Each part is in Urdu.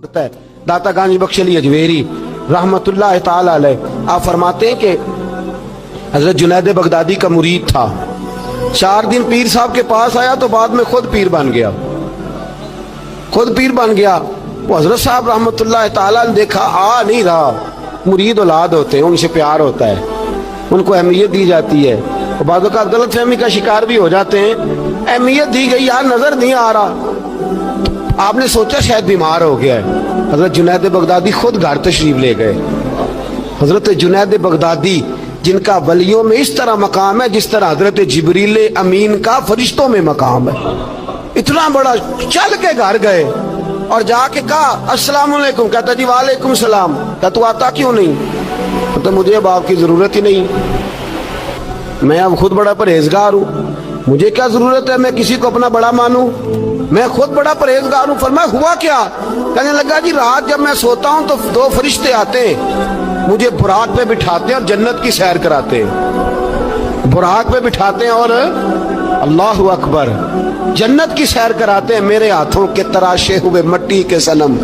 ہے داتا گانج بخش علی اجویری رحمت اللہ تعالی علیہ، آپ فرماتے ہیں کہ حضرت جنید بغدادی کا مرید تھا، 4 دن پیر صاحب کے پاس آیا تو بعد میں خود پیر بن گیا، خود پیر بن گیا۔ وہ حضرت صاحب رحمت اللہ تعالی نے دیکھا آ نہیں رہا، مرید اولاد ہوتے ہیں، ان سے پیار ہوتا ہے، ان کو اہمیت دی جاتی ہے، اور بعض اوقات غلط فہمی کا شکار بھی ہو جاتے ہیں، اہمیت دی گئی یار نظر نہیں آ رہا، آپ نے سوچا شاید بیمار ہو گیا ہے۔ حضرت جنید بغدادی خود گھر تشریف لے گئے۔ حضرت جنید بغدادی جن کا ولیوں میں اس طرح مقام ہے جس طرح حضرت جبریل امین کا فرشتوں میں مقام ہے، اتنا بڑا، چل کے گھر گئے اور جا کے کہا السلام علیکم، کہتا جی وعلیکم السلام، کہتا تو آتا کیوں نہیں؟ کہتا مجھے اب آپ کی ضرورت ہی نہیں، میں اب خود بڑا پرہیزگار ہوں، مجھے کیا ضرورت ہے میں کسی کو اپنا بڑا مانوں، میں خود بڑا پرہیزگار ہوں۔ فرمایا ہوا کیا؟ کہنے لگا جی رات جب میں سوتا ہوں تو 2 فرشتے آتے ہیں، مجھے براق پہ بٹھاتے ہیں اور جنت کی سیر کراتے ہیں، براق پہ بٹھاتے ہیں اور اللہ اکبر جنت کی سیر کراتے ہیں۔ میرے ہاتھوں کے تراشے ہوئے مٹی کے صنم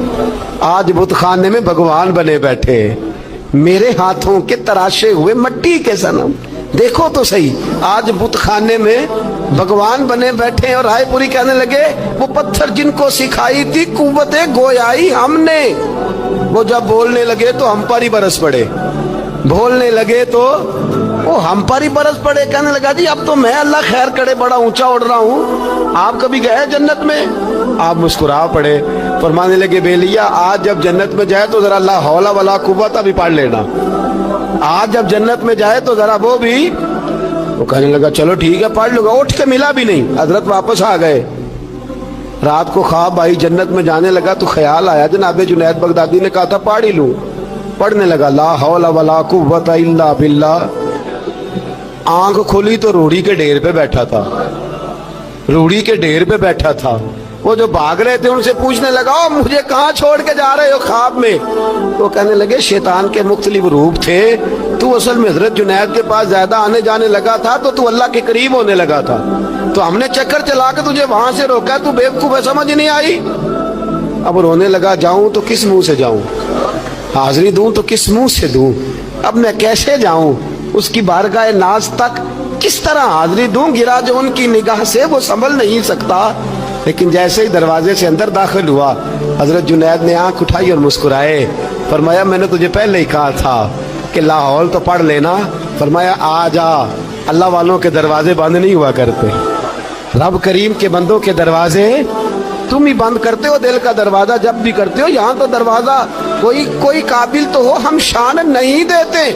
آج بت خانے میں بھگوان بنے بیٹھے، میرے ہاتھوں کے تراشے ہوئے مٹی کے صنم، دیکھو تو صحیح آج بت خانے میں بھگوان بنے بیٹھے، اور رائے پوری کہنے لگے وہ پتھر جن کو سکھائی تھی قوت گویائی ہم نے، وہ جب بولنے لگے تو ہم پر ہی برس پڑے، بولنے لگے تو وہ ہم پر ہی برس پڑے۔ کہنے لگا جی اب تو میں اللہ خیر کرے بڑا اونچا اڑ رہا ہوں، آپ کبھی گئے جنت میں؟ آپ مسکرا پڑے، فرمانے لگے بیلیا آج جب جنت میں جائے تو ذرا لا حول ولا قوت بھی پڑھ لینا، آج جب جنت میں جائے تو ذرا وہ بھی۔ وہ کہنے لگا چلو ٹھیک ہے پڑھ لوں گا، اٹھ کے ملا بھی نہیں، حضرت واپس آ گئے۔ رات کو خواب آئی، جنت میں جانے لگا تو خیال آیا جناب جنید بغدادی نے کہا تھا پڑھ ہی لوں، پڑھنے لگا لا حول ولا قوت الا باللہ، آنکھ کھولی تو روڑی کے ڈھیر پہ بیٹھا تھا، روڑی کے ڈھیر پہ بیٹھا تھا۔ وہ جو بھاگ رہے تھے ان سے پوچھنے لگا مجھے کہاں چھوڑ کے جا رہے ہو خواب میں؟ تو کہنے لگے شیطان کے مختلف روپ تھے، تو اصل میں حضرت جنید کے پاس زیادہ آنے جانے لگا تھا تو اللہ کے قریب ہونے لگا تھا، تو ہم نے چکر چلا کے تجھے وہاں سے روکا، تو بیوقوف ہے سمجھ نہیں آئی۔ اب رونے لگا جاؤں تو کس منہ سے جاؤں، حاضری دوں تو کس منہ سے دوں، اب میں کیسے جاؤں اس کی بارگاہ ناز تک، کس طرح حاضری دوں، گرا جو ان کی نگاہ سے وہ سنبھل نہیں سکتا۔ لیکن جیسے ہی دروازے سے اندر داخل ہوا حضرت جنید نے آنکھ اٹھائی اور مسکرائے، فرمایا میں نے تجھے پہلے ہی کہا تھا کہ لاہور تو پڑھ لینا، فرمایا آ جا، اللہ والوں کے دروازے بند نہیں ہوا کرتے، رب کریم کے بندوں کے دروازے تم ہی بند کرتے ہو، دل کا دروازہ جب بھی کرتے ہو، یہاں تو دروازہ کوئی قابل تو ہو، ہم شان نہیں دیتے،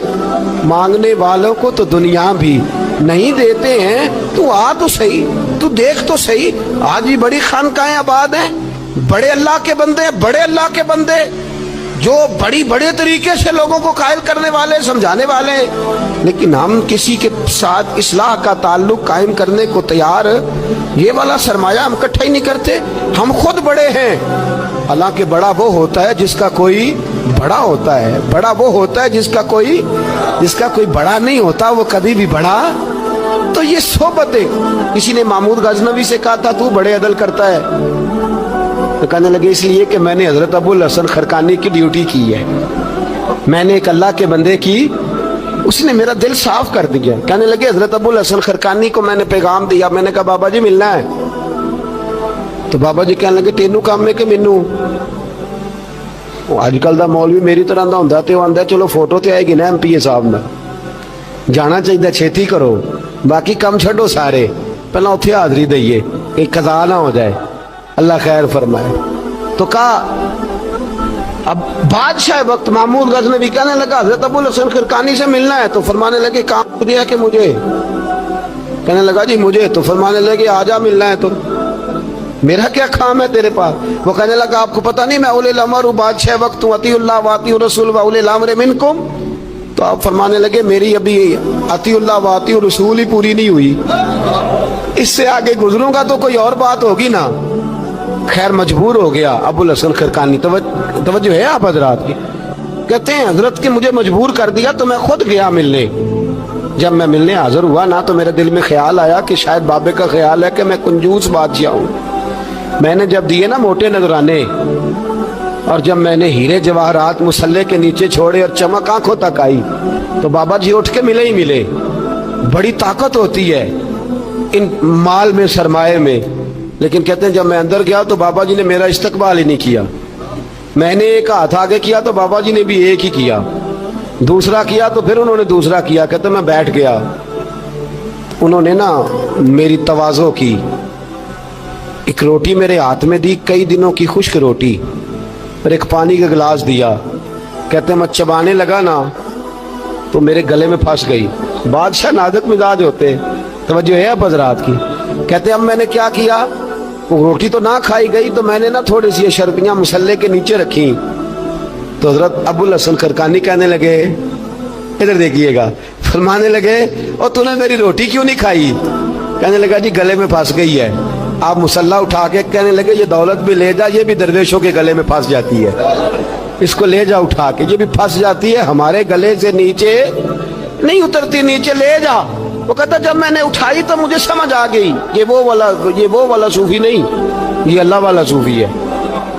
مانگنے والوں کو تو دنیا بھی نہیں دیتے ہیں، تو آ تو صحیح، تو دیکھ تو صحیح، آج بھی بڑی خانقاہیں آباد ہیں، بڑے اللہ کے بندے، بڑے اللہ کے بندے جو بڑے طریقے سے لوگوں کو قائل کرنے والے، سمجھانے والے، لیکن ہم کسی کے ساتھ اصلاح کا تعلق قائم کرنے کو تیار، یہ والا سرمایہ ہم اکٹھا ہی نہیں کرتے، ہم خود بڑے ہیں۔ حالانکہ بڑا وہ ہوتا ہے جس کا کوئی بڑا ہوتا ہے، بڑا وہ ہوتا ہے جس کا کوئی بڑا نہیں ہوتا، وہ کبھی بھی بڑا۔ تو یہ صحبتیں، کسی نے محمود غزنوی سے کہا تھا تو بڑے عدل کرتا ہے، تو کہنے لگے اس لیے کہ میں نے حضرت ابو الحسن خرقانی کی ڈیوٹی کی ہے، میں نے ایک اللہ کے بندے کی، اس نے میرا دل صاف کر دیا۔ کہنے لگے حضرت ابو الحسن خرقانی کو میں نے پیغام دیا، میں نے کہا بابا جی ملنا ہے، تو بابا جی کہنے لگے تینوں کام میں کہ مینوں، آج کل دا مولوی میری طرح دا ہوندا تے وہ آندا چلو فوٹو تے آئے گی نا MP صاحب میں جانا چاہیے، چھیتی کرو، باقی کم چھڈو سارے، پہلا اتھے حاضری دئیے کہ قضا نہ ہو جائے، اللہ خیر فرمائے۔ تو کہا اب بادشاہ وقت محمود غزنوی کہنے لگا حضرت ابو الحسن خرقانی سے ملنا ہے، تو فرمانے لگے کام مجھے ہے کہ مجھے؟ کہنے لگا جی مجھے، تو فرمانے لگے آجا ملنا ہے تو میرا کیا کام ہے تیرے پاس؟ وہ کہنے لگا آپ کو پتہ نہیں میں اولی الامر ہوں، بادشاہ وقت ہوں، اطیع اللہ واطیع الرسول واولی الامر منکم۔ تو آپ فرمانے لگے میری ابھی اطیع اللہ واطیع الرسول ہی پوری نہیں ہوئی، اس سے آگے گزروں گا تو کوئی اور بات ہوگی نا۔ خیر مجبور ہو گیا ابو الحسن خرقانی، توجہ ہے آپ حضرات کی، کہتے ہیں حضرت کے مجھے مجبور کر دیا تو میں خود گیا ملنے۔ جب میں ملنے حاضر ہوا نا تو میرے دل میں خیال آیا کہ شاید بابے کا خیال ہے کہ میں کنجوس بادشاہ ہوں، میں نے جب دیے نا موٹے نذرانے اور جب میں نے ہیرے جواہرات مصلے کے نیچے چھوڑے اور چمک آنکھوں تک آئی تو بابا جی اٹھ کے ملے ہی ملے. بڑی طاقت ہوتی ہے ان مال میں، سرمایے میں. لیکن کہتے ہیں جب میں اندر گیا تو بابا جی نے میرا استقبال ہی نہیں کیا. میں نے ایک ہاتھ آگے کیا تو بابا جی نے بھی ایک ہی کیا، دوسرا کیا تو پھر انہوں نے دوسرا کیا. کہتے میں بیٹھ گیا. انہوں نے نا میری تواضع کی، ایک روٹی میرے ہاتھ میں دی، کئی دنوں کی خشک روٹی، اور ایک پانی کا گلاس دیا. کہتے میں چبانے لگا نا تو میرے گلے میں پھنس گئی. بادشاہ نازک مزاج ہوتے، توجہ ہے اب حضرات کی. کہتے اب میں نے کیا کیا، وہ روٹی تو نہ کھائی گئی تو میں نے نا تھوڑی سی شرپیاں مسلے کے نیچے رکھی. تو حضرت ابو الحسن خرقانی کہنے لگے، ادھر دیکھیے گا، فرمانے لگے اور تو نے میری روٹی کیوں نہیں کھائی؟ کہنے لگا جی گلے میں پھنس گئی ہے. آپ مسلح اٹھا کے کہنے لگے یہ دولت بھی لے جا، یہ بھی درویشوں کے گلے میں پھنس جاتی ہے، اس کو لے جا اٹھا کے، یہ بھی پھنس جاتی ہے، ہمارے گلے سے نیچے نہیں اترتی، نیچے لے جا. وہ کہتا جب میں نے اٹھائی تو مجھے سمجھ آ گئی یہ وہ والا صوفی نہیں، یہ اللہ والا صوفی ہے،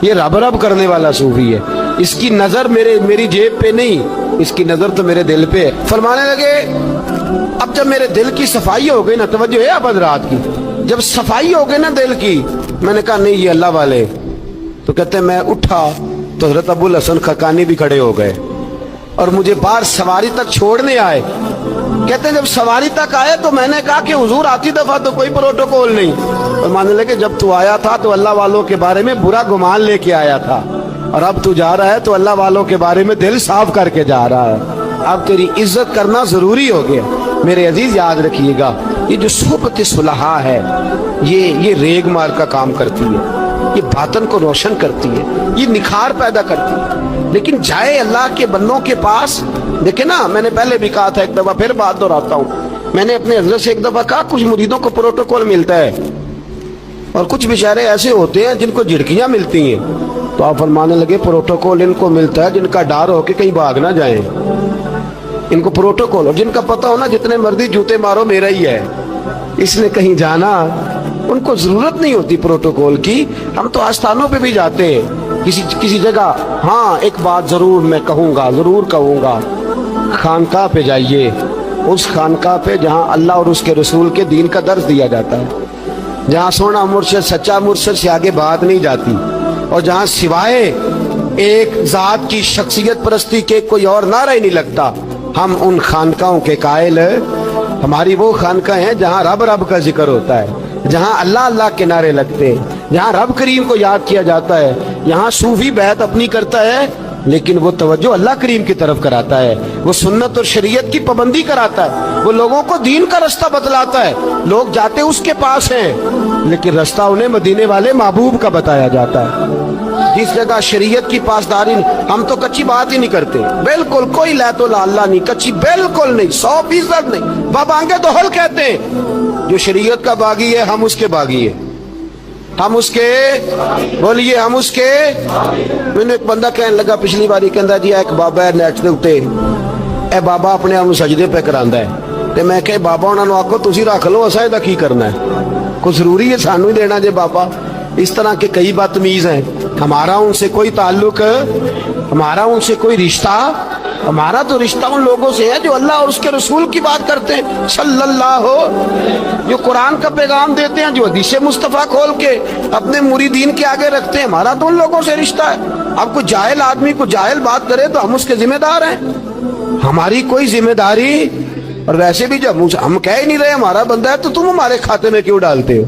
یہ رب رب کرنے والا صوفی ہے. اس کی نظر میری جیب پہ نہیں، اس کی نظر تو میرے دل پہ ہے. فرمانے لگے اب جب میرے دل کی صفائی ہو گئی نا، توجہ ہے اب حضرات کی، جب صفائی ہو گئی نا دل کی، میں نے کہا نہیں یہ اللہ والے. تو کہتے میں اٹھا تو حضرت ابو الحسن خرقانی بھی کھڑے ہو گئے اور مجھے باہر سواری تک چھوڑنے آئے. کہتے جب سواری تک آئے تو میں نے کہا کہ حضور آتی دفعہ تو کوئی پروٹوکول نہیں. اور ماننے لگے جب تو آیا تھا تو اللہ والوں کے بارے میں برا گمان لے کے آیا تھا، اور اب تو جا رہا ہے تو اللہ والوں کے بارے میں دل صاف کر کے جا رہا ہے. اب تیری عزت کرنا ضروری ہو گیا. میرے عزیز یاد رکھیے گا، یہ جو صحبت صلحاء ہے یہ ریگ مار کا کام کرتی ہے، یہ باطن کو روشن کرتی ہے، یہ نکھار پیدا کرتی ہے. لیکن جائے اللہ کے بندوں کے پاس، دیکھیں نا میں نے پہلے بھی کہا تھا، ایک دفعہ پھر بات دہراتا ہوں، میں نے اپنے حضرت سے ایک دفعہ کہا کچھ مریدوں کو پروٹوکول ملتا ہے اور کچھ بیچارے ایسے ہوتے ہیں جن کو جھڑکیاں ملتی ہیں. تو آپ فرمانے لگے پروٹوکول ان کو ملتا ہے جن کا ڈر ہو کہ کہیں بھاگ نہ جائیں، ان کو پروٹوکول، اور جن کا پتہ ہونا جتنے مرضی جوتے مارو میرا ہی ہے، اس نے کہیں جانا، ان کو ضرورت نہیں ہوتی پروٹوکول کی. ہم تو آستانوں پہ بھی جاتے ہیں کسی جگہ. ہاں ایک بات ضرور میں ضرور کہوں گا، خانقاہ پہ جائیے، اس خانقاہ پہ جہاں اللہ اور اس کے رسول کے دین کا درس دیا جاتا ہے، جہاں سونا مرشد سچا مرشد سے آگے بات نہیں جاتی، اور جہاں سوائے ایک ذات کی شخصیت پرستی کے کوئی اور نعرہ ہی نہیں لگتا. ہم ان خانقاہوں کے قائل ہیں. ہماری وہ خانقاہ ہیں جہاں رب رب کا ذکر ہوتا ہے، جہاں اللہ اللہ کے نعرے لگتے ہیں، جہاں رب کریم کو یاد کیا جاتا ہے. یہاں صوفی بیعت اپنی کرتا ہے لیکن وہ توجہ اللہ کریم کی طرف کراتا ہے، وہ سنت اور شریعت کی پابندی کراتا ہے، وہ لوگوں کو دین کا رستہ بتلاتا ہے. لوگ جاتے اس کے پاس ہیں لیکن رستہ انہیں مدینے والے محبوب کا بتایا جاتا ہے. جس جگہ شریعت کی پاسداری نہیں، ہم تو کچی بات ہی نہیں کرتے، بالکل کوئی لے تو اللہ نہیں، کچی بالکل نہیں، 100% نہیں. بابانگے دوہل کہتے ہیں جو شریعت کا باغی ہے ہم اس کے باغی ہیں، ہم اس کے بولیے ہم اس کے. میں نے ایک بندہ کہنے لگا پچھلی باری، کہندا جی ایک بابا ہے نیٹ دے اوتے، اے بابا اپنے آپ سجدے پہ کراندا ہے. تے میں کہ بابا انہاں نوں آکھو تسی رکھ لو، اساں دا کی کرنا ہے، کوئی ضروری ہے سانوں ہی دینا جے بابا. اس طرح کے کئی بدتمیز ہیں. ہمارا ان سے کوئی تعلق، ہمارا ان سے کوئی رشتہ، ہمارا تو رشتہ ان لوگوں سے ہے جو اللہ اور اس کے رسول کی بات کرتے ہیں صلی اللہ، جو قرآن کا پیغام دیتے ہیں، جو حدیث مصطفیٰ کھول کے اپنے مریدین کے آگے رکھتے ہیں. ہمارا تو ان لوگوں سے رشتہ ہے. اب کوئی جاہل آدمی کو جاہل بات کرے تو ہم اس کے ذمہ دار ہیں، ہماری کوئی ذمہ داری. اور ویسے بھی جب ہم کہہ ہی نہیں رہے ہمارا بندہ ہے تو تم ہمارے کھاتے میں کیوں ڈالتے ہو؟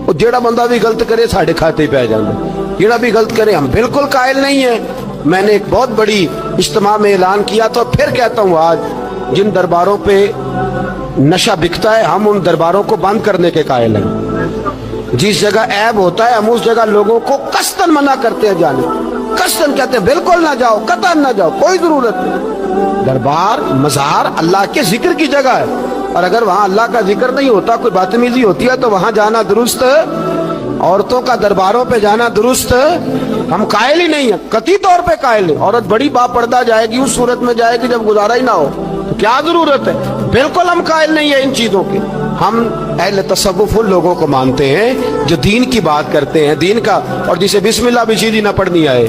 اور جیڑا بندہ بھی غلط کرے ساڑھے کھاتے پہ جانا، جیڑا بھی غلط کرے. ہم بالکل قائل نہیں ہیں. میں نے ایک بہت بڑی اجتماع میں اعلان کیا تو پھر کہتا ہوں، آج جن درباروں پہ نشہ بکتا ہے ہم ان درباروں کو بند کرنے کے قائل ہیں. جس جگہ عیب ہوتا ہے ہم اس جگہ لوگوں کو قصداً منع کرتے ہیں جانے، قصداً کہتے ہیں بالکل نہ جاؤ، قطعاً نہ جاؤ، کوئی ضرورت نہیں. دربار مزار اللہ کے ذکر کی جگہ ہے، اور اگر وہاں اللہ کا ذکر نہیں ہوتا، کوئی بدتمیزی ہوتی ہے تو وہاں جانا درست. عورتوں کا درباروں پہ جانا درست ہم قائل ہی نہیں ہیں، قطعی طور پہ قائل نہیں. عورت بڑی با پردہ جائے گی، اس صورت میں جائے گی جب گزارا ہی نہ ہو تو کیا ضرورت ہے. بالکل ہم قائل نہیں ہیں ان چیزوں کے. ہم اہل تصوف ان لوگوں کو مانتے ہیں جو دین کی بات کرتے ہیں، دین کا، اور جسے بسم اللہ بھی سیدھی نہ پڑھنی آئے،